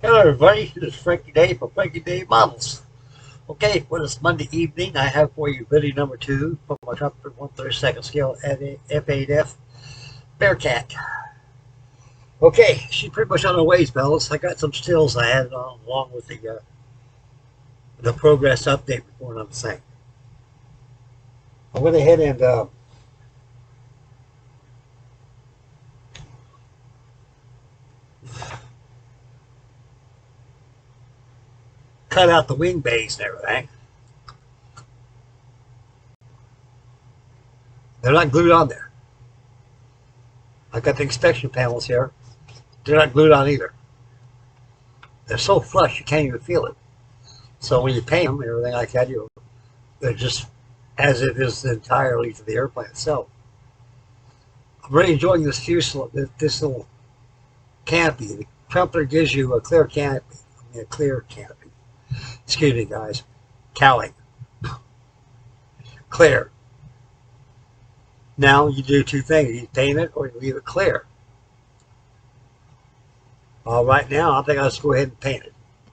Hello everybody, this is Frankie Day from Frankie Day Models. Okay, for this Monday evening, I have for you video number 2 from my Trumpeter 1/32 scale at F8F BEARCAT. Okay, she's pretty much on her ways, fellas. I got some stills I added on along with the progress update report I'm saying. I went ahead and cut out the wing bays and everything. They're not glued on there. I got the inspection panels here. They're not glued on either. They're so flush you can't even feel it. So when you paint them and everything like that, they're just as it is entirely to the airplane itself. I'm really enjoying this fuselage, this little canopy. The Trumpeter gives you a clear canopy. A clear canopy. Excuse me, guys. Cowling. Clear. Now you do two things. You paint it or you leave it clear. Right now, I think I'll just go ahead and paint it.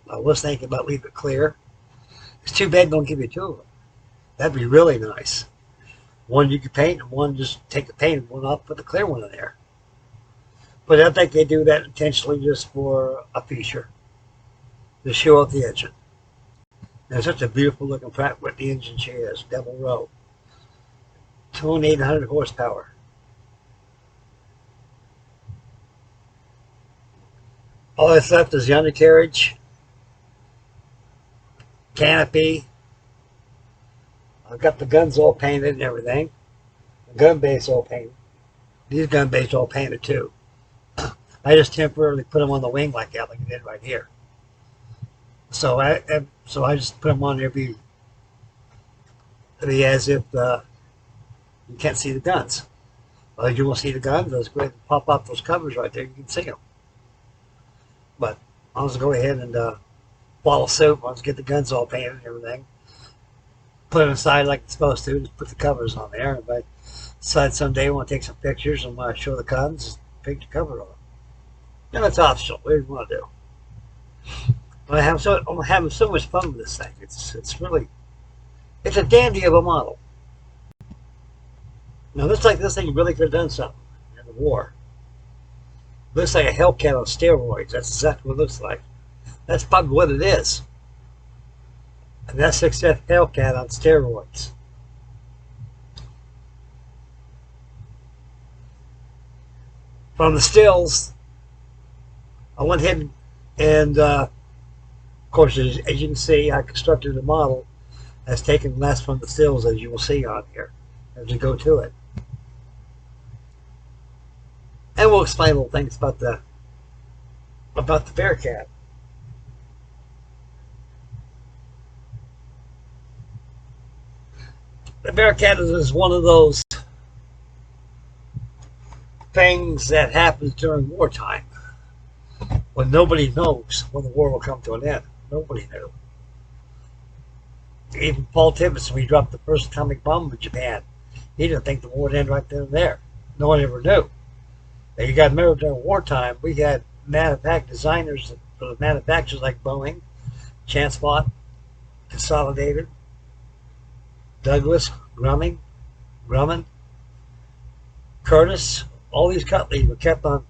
I was thinking about leaving it clear. It's too bad they don't give you two of them. That'd be really nice. One you can paint, and one just take the painted one off, put the clear one in there. But I think they do that intentionally just for a feature, to show off the engine. And it's such a beautiful looking Pratt Whitney engine she has, double row. 2,800 horsepower. All that's left is the undercarriage, canopy. I've got the guns all painted and everything. The gun base all painted. These gun bases all painted too. I just temporarily put them on the wing like that, like I did right here. So I just put them on there be as if you can't see the guns. Well, you will see the guns. Let's go ahead and pop up those covers right there. You can see them. But I'll just go ahead and follow suit. I'll just get the guns all painted and everything. Put it inside like it's supposed to. Just put the covers on there. If I decide someday I want to take some pictures and want to show the guns, just paint the cover on. And that's optional. Whatever you want to do. But I'm having so much fun with this thing. It's really, it's a dandy of a model. Now, looks like this thing really could have done something in the war. Looks like a Hellcat on steroids. That's exactly what it looks like. That's probably what it is. An F8F Hellcat on steroids. From the stills, I went ahead and, of course, as you can see, I constructed a model that's taken less from the stills, as you will see on here as we go to it. And we'll explain little things about the BEARCAT. The BEARCAT is one of those things that happens during wartime when nobody knows when the war will come to an end. Nobody knew. Even Paul Tibbets, when he dropped the first atomic bomb in Japan, he didn't think the war would end right then and there. No one ever knew. You got to remember during wartime, we had designers for the manufacturers like Boeing, Chanspot, Consolidated, Douglas, Grumman, Curtis. All these companies were kept on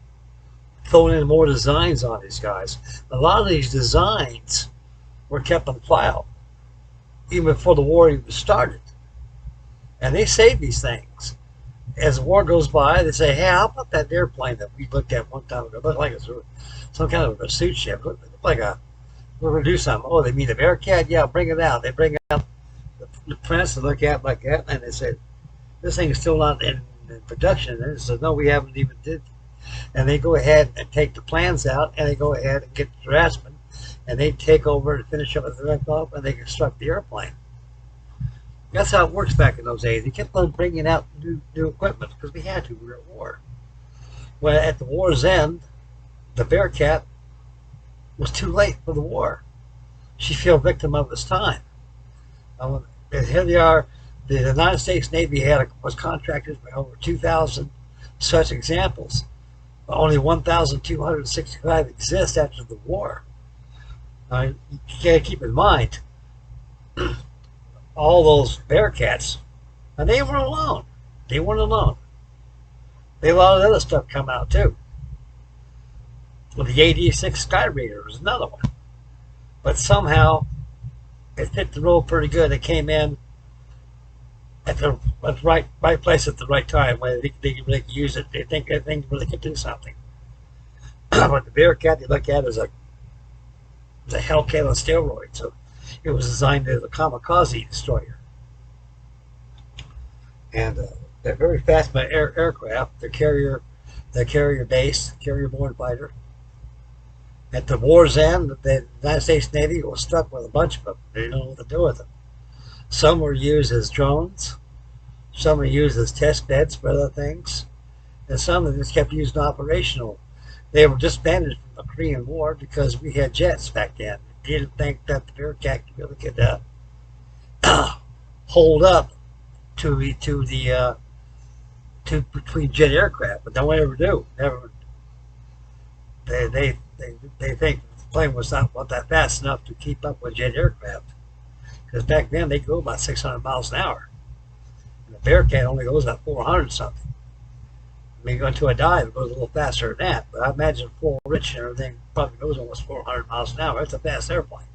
throwing in more designs on these guys. A lot of these designs were kept on file even before the war even started. And they saved these things. As the war goes by, they say, hey, how about that airplane that we looked at one time ago? It looked like it's some kind of a pursuit ship. It looked like we're going to do something. Oh, they mean the BEARCAT? Yeah, bring it out. They bring out the prints and look at it like that, and they said, this thing is still not in production. And they said, no, we haven't even did. And they go ahead and take the plans out, and they go ahead and get the draftsman, and they take over and finish up the direct off, and they construct the airplane. That's how it works back in those days. They kept on bringing out new equipment because we had to. We were at war. Well, at the war's end, the BEARCAT was too late for the war. She fell victim of its time. Here they are. The United States Navy was contracted by over 2,000 such examples. Only 1,265 exist after the war. You got to keep in mind, all those Bearcats, and they weren't alone. They weren't alone. They had a lot of other stuff come out too. Well, the AD6 Sky Raider was another one. But somehow it fit the role pretty good. It came in at the right place at the right time when they could really use it. They think really could do something. But the Bearcat they look at as a Hellcat on steroids. So it was designed as a kamikaze destroyer, and they're very fast by aircraft. They're carrier based, carrier borne fighter. At the war's end, the United States Navy was stuck with a bunch of them. They didn't know what to do with them. Some were used as drones. Some were used as test beds for other things. And some of them just kept used operational. They were disbanded from the Korean War because we had jets back then. They didn't think that the Bearcat really could hold up to between jet aircraft, but no one ever do. Never. They think the plane was not that fast enough to keep up with jet aircraft because back then they go about 600 miles an hour. And the Bearcat only goes about 400 something. I mean, going to a dive, it goes a little faster than that. But I imagine full rich and everything probably goes almost 400 miles an hour. It's a fast airplane.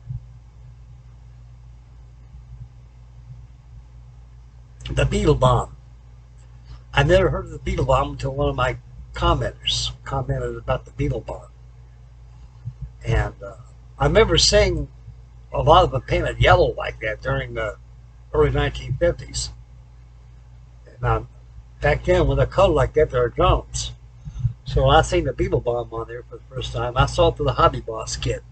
The Beetle Bomb. I never heard of the Beetle Bomb until one of my commenters commented about the Beetle Bomb. And I remember seeing a lot of them painted yellow like that during the early 1950s. And back then, when they're colored like that, they're drones. So I seen the Beetle Bomb on there for the first time. I saw it through the Hobby Boss kit.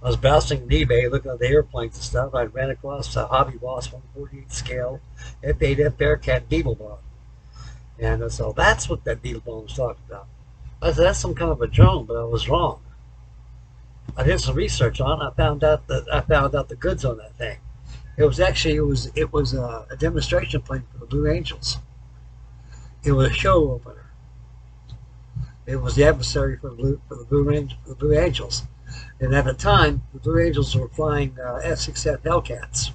I was browsing on eBay looking at the airplanes and stuff. I ran across a Hobby Boss 148 scale F8F BEARCAT Beetle Bomb. And so that's what that Beetle Bomb was talking about. I said, that's some kind of a drone, but I was wrong. I did some research on it. I found out the goods on that thing. It was a demonstration plane for the Blue Angels. It was a show opener. It was the adversary for the Blue Angels. And at the time, the Blue Angels were flying F8F Hellcats.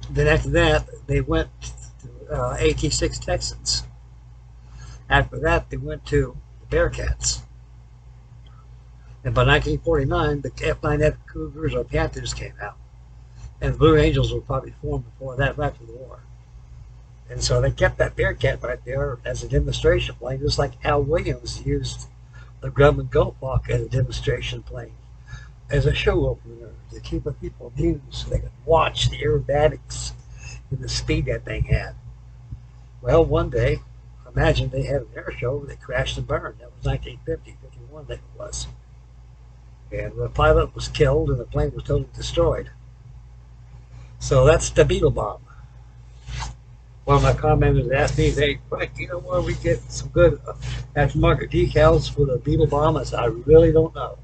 Then after that, they went to AT6 Texans. After that, they went to the Bearcats. And by 1949, the F9F Cougars or Panthers came out. And the Blue Angels were probably formed before that, right after the war. And so they kept that Bearcat right there as a demonstration plane, just like Al Williams used the Grumman Goldhawk as a demonstration plane, as a show opener, to keep the people amused so they could watch the aerobatics and the speed that thing had. Well, one day, imagine they had an air show where they crashed and burned. That was 1950, 51, I think it was. And the pilot was killed and the plane was totally destroyed. So that's the Beetle Bomb. One of my commenters asked me, hey, Frank, you know where we get some good aftermarket decals for the Beetle Bomb? I said, I really don't know.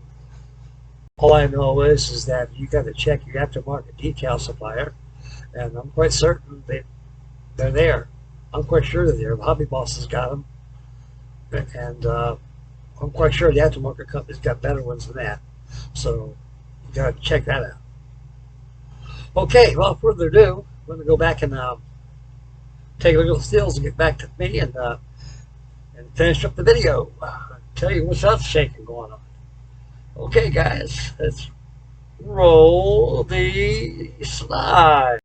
All I know is that you got to check your aftermarket decal supplier, and I'm quite certain they're there. I'm quite sure they're there. The Hobby Boss has got them, and I'm quite sure the aftermarket company's got better ones than that. So you got to check that out. Okay, without further ado, I'm going to go back and take a look at the stills and get back to me and finish up the video. Tell you what's else shaking going on. Okay, guys, let's roll the slide.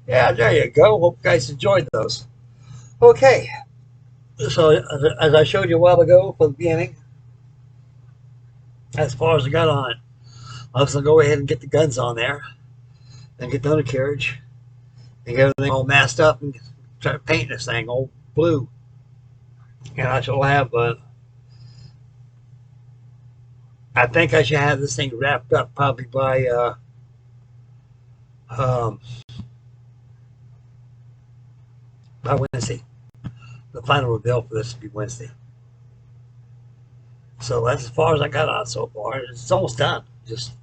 Yeah, there you go. Hope you guys enjoyed those. Okay, so as I showed you a while ago for the beginning, as far as I got on it, I was going to go ahead and get the guns on there and get the undercarriage and get everything all masked up and try to paint this thing all blue. And I shall have, I think I should have this thing wrapped up probably um, by Wednesday. The final reveal for this will be Wednesday. So that's as far as I got on so far. It's almost done. Just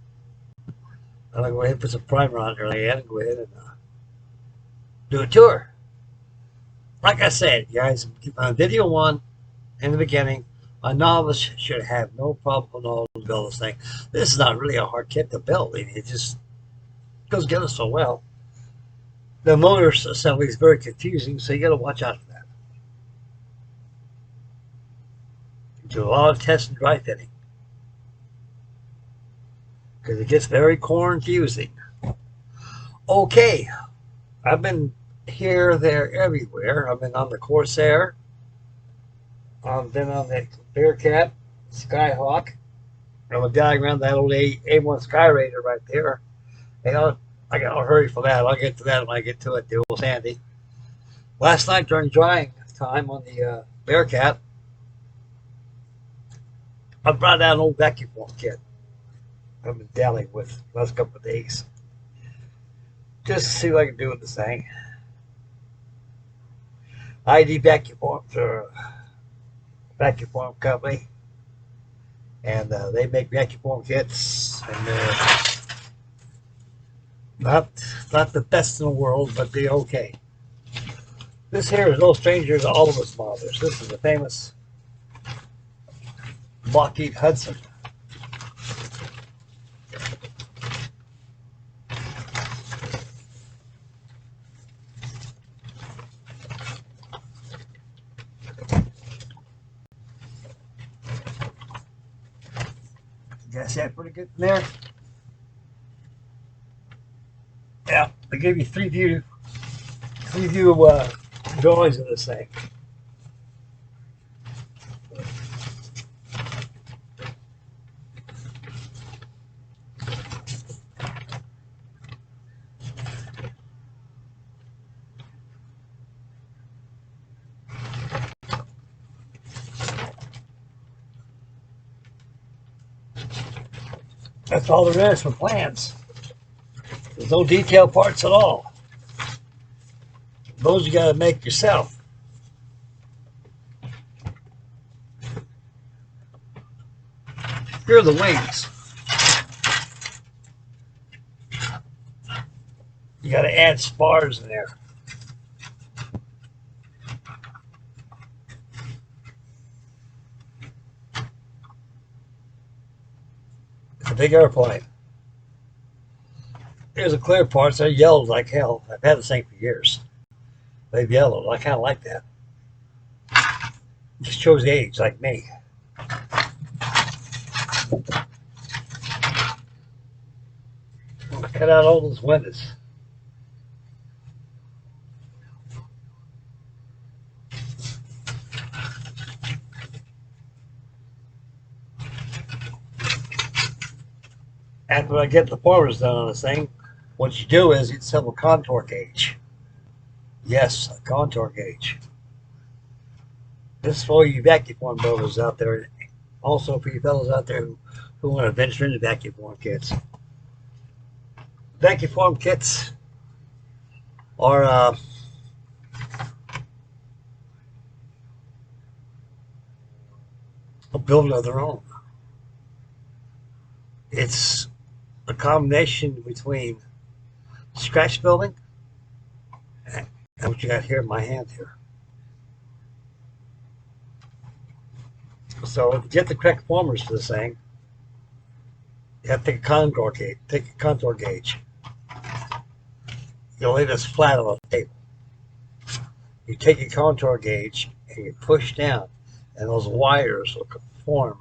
I'm gonna go ahead and put some primer on there and go ahead and do a tour. Like I said, guys, on video one in the beginning, a novice should have no problem at all to build this thing. This is not really a hard kit to build. It just goes together so well. The motor assembly is very confusing, so you got to watch out for that. Do a lot of test and dry fitting because it gets very confusing. Okay, I've been here, there, everywhere. I've been on the Corsair. I've been on the BEARCAT, Skyhawk. I'm diagram that old A1 Sky Raider right there. I got to hurry for that. I'll get to that when I get to it. The old Sandy. Last night during drying time on the BEARCAT, I brought out an old vacuum form kit I've been dallying with the last couple of days. Just to see what I can do with this thing. ID Vacuum Forms are a vacuum form company, and they make vacuum form kits, and they're not the best in the world, but they're okay. This here is no stranger to all of us mothers. This is the famous Lockheed Hudson. You guys see that pretty good in there? Yeah, they gave you three view drawings of this thing. That's all there is for plans. There's no detail parts at all. Those you got to make yourself. Here are the wings. You got to add spars in there. It's a big airplane. Here's the clear parts. They're yellowed like hell. I've had this thing for years. They've yellowed. I kind of like that. Just shows age, like me. Cut out all those windows. After I get the formers done on this thing, what you do is you set a contour gauge. Yes, a contour gauge. This is for you vacuum form builders out there. Also for you fellows out there who want to venture into vacuum form kits. Vacuum form kits are a building of their own. It's a combination between scratch building and what you got here in my hand here. So to get the correct formers for this thing, you have to take a contour gauge. You lay this flat on the table. You take a contour gauge and you push down, and those wires will form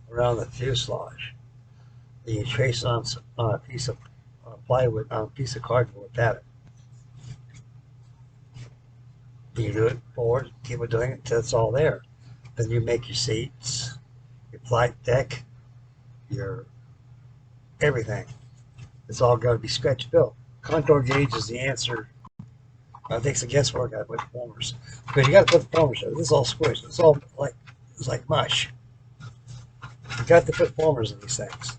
around the fuselage. And you trace on a piece of plywood, on a piece of cardboard pattern. You do it forward, keep it doing it until it's all there. Then you make your seats, your flight deck, your everything. It's all got to be stretch built. Contour gauge is the answer. I think it's a guesswork I put formers. Because you got to put the formers there. This is all squished. It's like mush. You got to put formers in these things.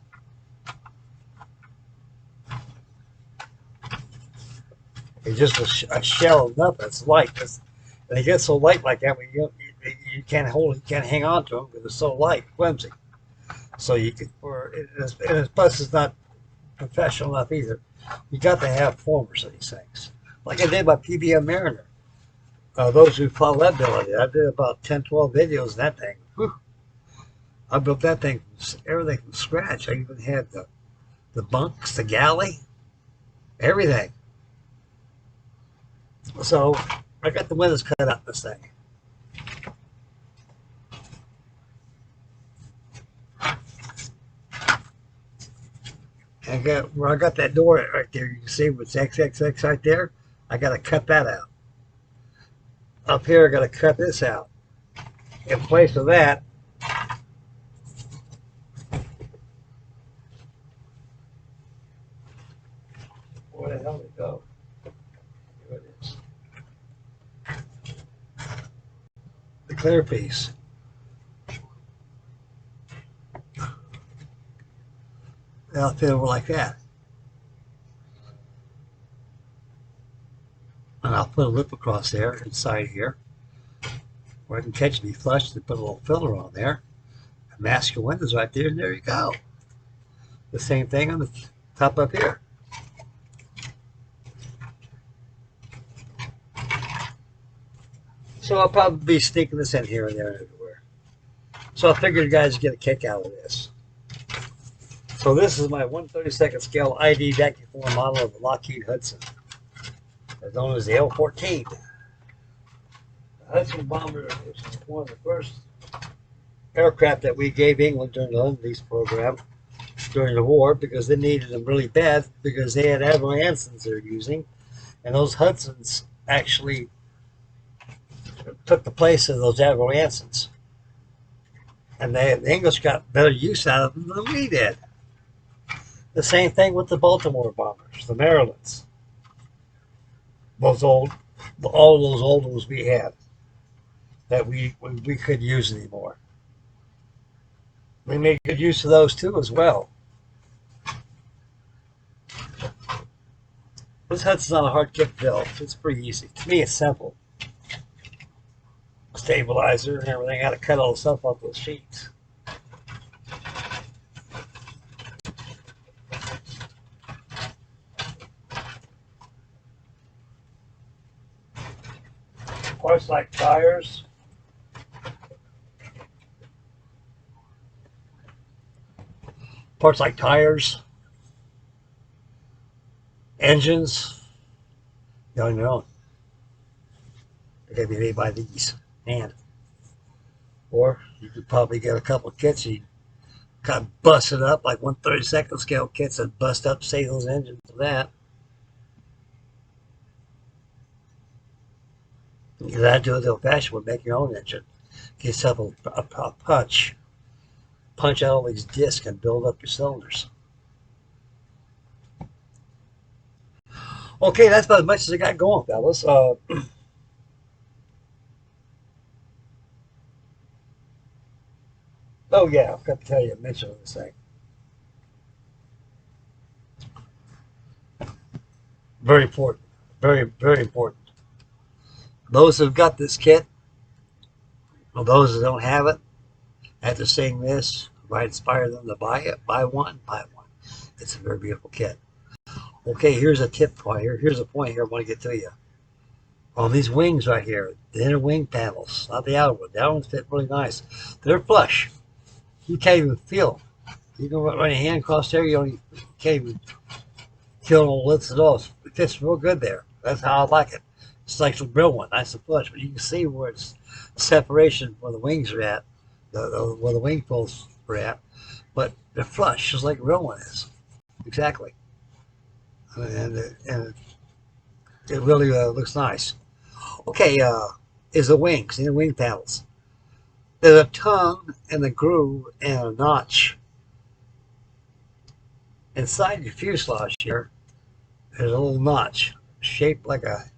It's just a shell of nothing. It's light. And they get so light like that, you can't hold it, you can't hang on to them because it's so light, flimsy. So you could, plus it's not professional enough either. You got to have formers of these things. Like I did my PBM Mariner. Those who follow that ability, I did about 10, 12 videos of that thing. Whew. I built that thing, everything from scratch. I even had the bunks, the galley, everything. So I got the windows cut out this thing. And where I got that door right there, you can see what's XXX right there. I got to cut that out. Up here, I got to cut this out. In place of that, where the hell did it go? Here it is. The clear piece. I'll fit over like that. And I'll put a lip across there inside here where I can catch me flush and put a little filler on there. And mask your windows right there, and there you go. The same thing on the top up here. So I'll probably be sneaking this in here and there and everywhere. So I figured you guys would get a kick out of this. So this is my 1/32 scale ID Decaform model of the Lockheed Hudson, known as the L-14. The Hudson bomber is one of the first aircraft that we gave England during the Lend-Lease program during the war because they needed them really bad because they had Admiral Ansons they're using, and those Hudsons actually took the place of those Admiral Ansons. And the English got better use out of them than we did. The same thing with the Baltimore bombers, the Marylands. All those old ones we had that we couldn't use anymore. We made good use of those too as well. This Hudson's not a hard kit build. It's pretty easy. To me, it's simple. Stabilizer and everything. I got to cut all the stuff off those sheets. Parts like tires. Parts like tires. Engines. You're on your own. They're going to be made by these. And or you could probably get a couple of kits you kind of bust it up like 1/32 scale kits and bust up, save those engines for that. You gotta do it the old fashioned way, make your own engine. Get yourself a punch out all these discs and build up your cylinders. Okay, that's about as much as I got going, fellas. Oh yeah, I forgot to tell you, mention this thing. Very important. Very, very important. Those who've got this kit, or those that don't have it, after seeing this, might inspire them to buy it. Buy one. It's a very beautiful kit. Okay, here's a tip for you. Here's a point here I want to get to you. On these wings right here, the inner wing panels, not the outer one. The outer ones fit really nice. They're flush. You can't even feel them. You can run your hand across there, can't even feel no lifts at all. It fits real good there. That's how I like it. It's like the real one, nice and flush. But you can see where it's separation where the wings are at, where the wing folds are at. But they're flush, just like the real one is. Exactly. And it really looks nice. Okay, is the wings, the wing panels. There's a tongue and a groove and a notch. Inside your fuselage here, there's a little notch shaped like a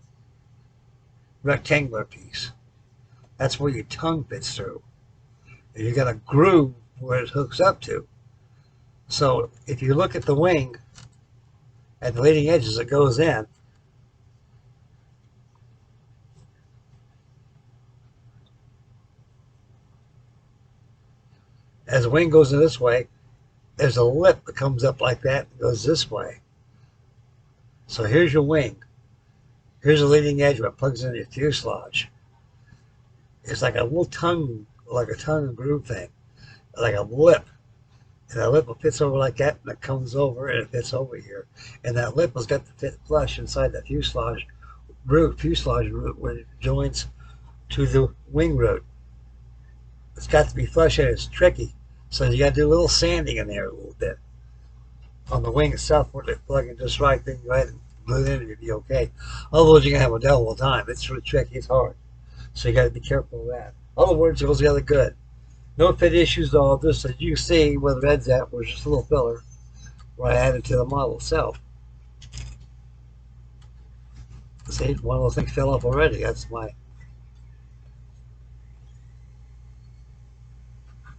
rectangular piece. That's where your tongue fits through. And you got a groove where it hooks up to. So if you look at the wing, at the leading edges, it goes in. As the wing goes in this way, there's a lip that comes up like that and goes this way. So here's your wing. Here's the leading edge where it plugs into your fuselage. It's like a little tongue, like a tongue and groove thing, like a lip. And that lip fits over like that, and it comes over, and it fits over here. And that lip has got to fit flush inside the fuselage root where it joins to the wing root. It's got to be flush, and it's tricky. So you got to do a little sanding in there a little bit. On the wing itself, where they plug in just right, then you go ahead and glue it in, and you'll be okay. Otherwise, you're going to have a devil of a time. It's really tricky. It's hard. So you got to be careful of that. In other words, it goes together good. No fit issues at all. Just as you see where the red's at was just a little filler where I added to the model itself. See, one of those things fell off already. That's my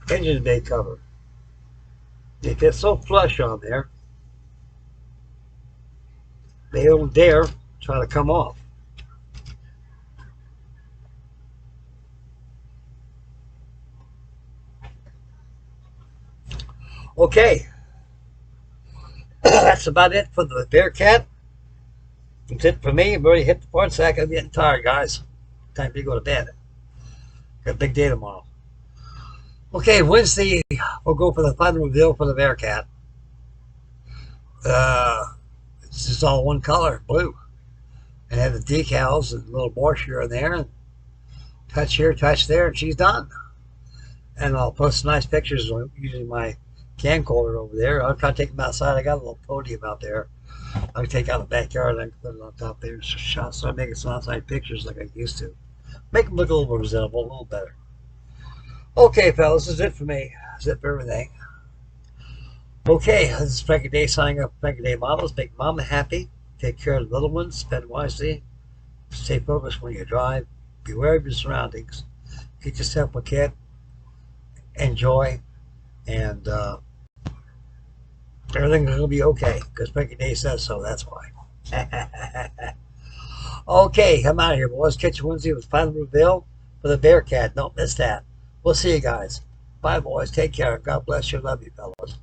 engine bay cover. It gets so flush on there, they don't dare try to come off. Okay, that's about it for the BEARCAT. That's it for me. I've already hit the part sack. I'm getting tired, guys. Time to go to bed. Got a big day tomorrow. Okay, Wednesday we'll go for the final reveal for the BEARCAT. It's just all one color, blue. And have the decals and a little brochure in there. And touch here, touch there, and she's done. And I'll post nice pictures using my camcorder over there. I'll try to take them outside. I got a little podium out there. I can take out the backyard and I can put it on top there. So start making some outside pictures like I used to. Make them look a little more presentable, a little better. Okay, fellas, this is it for me. That's it for everything. Okay, this is Frankie Day signing up. Frankie Day Models. Make mama happy. Take care of the little ones. Spend wisely. Stay focused when you drive. Beware of your surroundings. Get yourself a kit. Enjoy. And everything's going to be okay. Because Frankie Day says so. That's why. Okay, I'm out of here, boys. Catch you Wednesday with final reveal for the BEARCAT. Don't miss that. We'll see you guys. Bye, boys. Take care. God bless you. Love you, fellas.